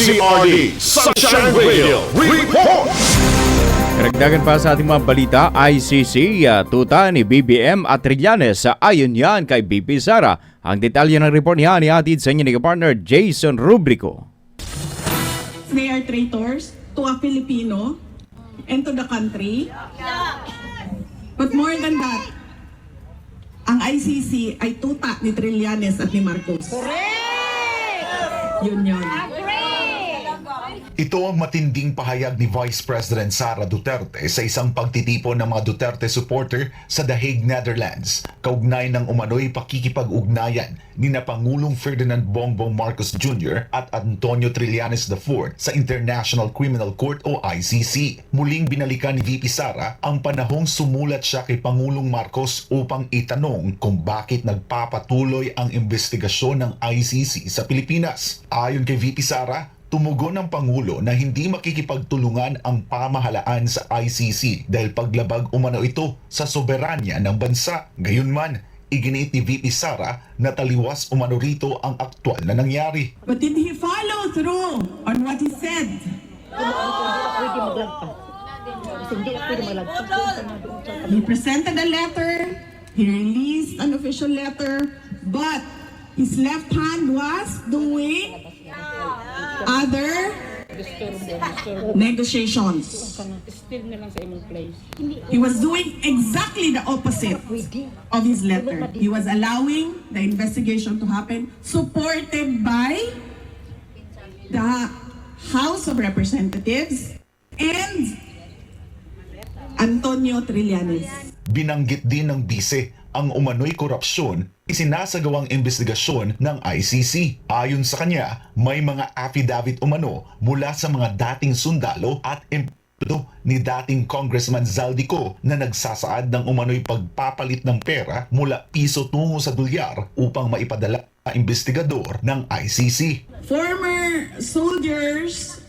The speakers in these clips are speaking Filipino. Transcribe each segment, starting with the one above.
DZRD Sunshine Radio Report! Karagdagan pa sa ating mga balita, ICC, tuta ni BBM at Trillanes. Ayon yan kay BP Sara. Ang detalye ng report niya ni atid sa inyo ni partner Jason Rubrico. They are traitors to a Filipino and to the country. But more than that, ang ICC ay tuta ni Trillanes at ni Marcos. Yun yun. Ito ang matinding pahayag ni Vice President Sara Duterte sa isang pagtitipon ng mga Duterte supporter sa The Hague, Netherlands, kaugnay ng umano'y pakikipag-ugnayan ni na Pangulong Ferdinand Bongbong Marcos Jr. at Antonio Trillanes IV sa International Criminal Court o ICC. Muling binalikan ni VP Sara ang panahong sumulat siya kay Pangulong Marcos upang itanong kung bakit nagpapatuloy ang investigasyon ng ICC sa Pilipinas. Ayon kay VP Sara, tumugon ng Pangulo na hindi makikipagtulungan ang pamahalaan sa ICC dahil paglabag umano ito sa soberanya ng bansa. Gayunman, iginiit ni VP Sara na taliwas umano rito ang aktwal na nangyari. But did he follow through on what he said? He presented a letter, he released an official letter, but his left hand was doing other negotiations. He was doing exactly the opposite of his letter. He was allowing the investigation to happen, supported by the House of Representatives and Antonio Trillanes. Binanggit din ng bise ang umano'y korupsyon isinasagawang investigasyon ng ICC. Ayon sa kanya, may mga affidavit umano mula sa mga dating sundalo at empleyado ni dating Congressman Zaldico na nagsasaad ng umano'y pagpapalit ng pera mula piso tungo sa dolyar upang maipadala sa investigador ng ICC. Former soldiers,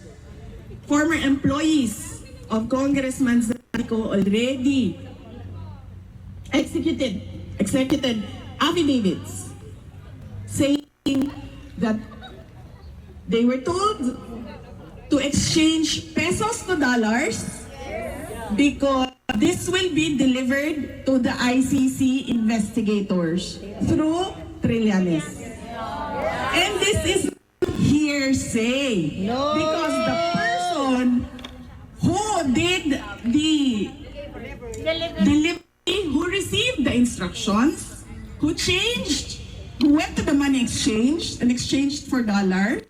former employees of Congressman Zaldico already executed affidavits saying that they were told to exchange pesos to dollars because this will be delivered to the ICC investigators through Trillanes. And this is hearsay because the person who did the delivery, who received the instructions, who went to the money exchange and exchanged for dollar,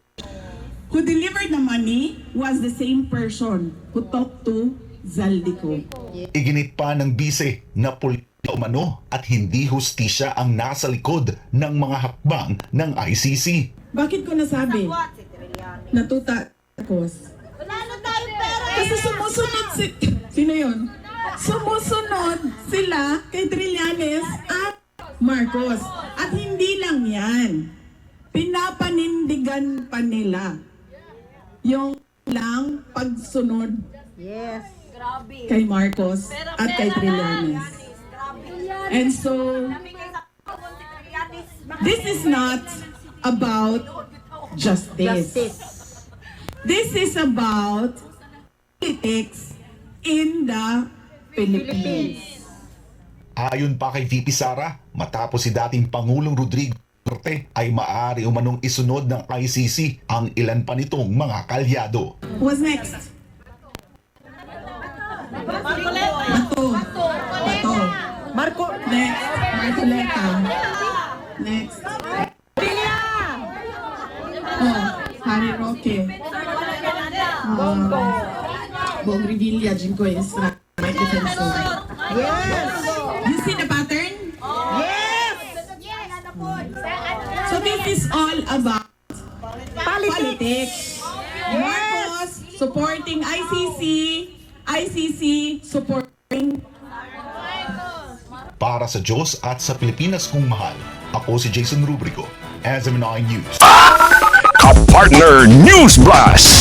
who delivered the money was the same person who talked to Zaldico. Iginit pa ng bise na politika umano at hindi hustisya ang nasa likod ng mga hakbang ng ICC. Bakit ko nasabi na tuta ako? Kasi sumusunod sino yun? Sumusunod sila kay Trillanes at Marcos. At hindi lang yan. Pinapanindigan pa nila yung lang pagsunod kay Marcos at kay Trillanes. And so, this is not about justice. This is about politics in the Philippines. Ayon pa kay VP Sara, matapos si dating Pangulong Rodrigo Duterte ay maaari umanong isunod ng ICC ang ilan pa nitong mga kalyado. Who's next? Bato. Next. Marcoleta. Next. Harry Roque. Bong Revilla, Jinko Estrada, right defensor. Yes! You see the pattern? Yes! So this is all about politics. Marcos supporting ICC, ICC supporting. Para sa Diyos at sa Pilipinas kung mahal, ako si Jason Rubrico, SMNI News. Partner News Blast!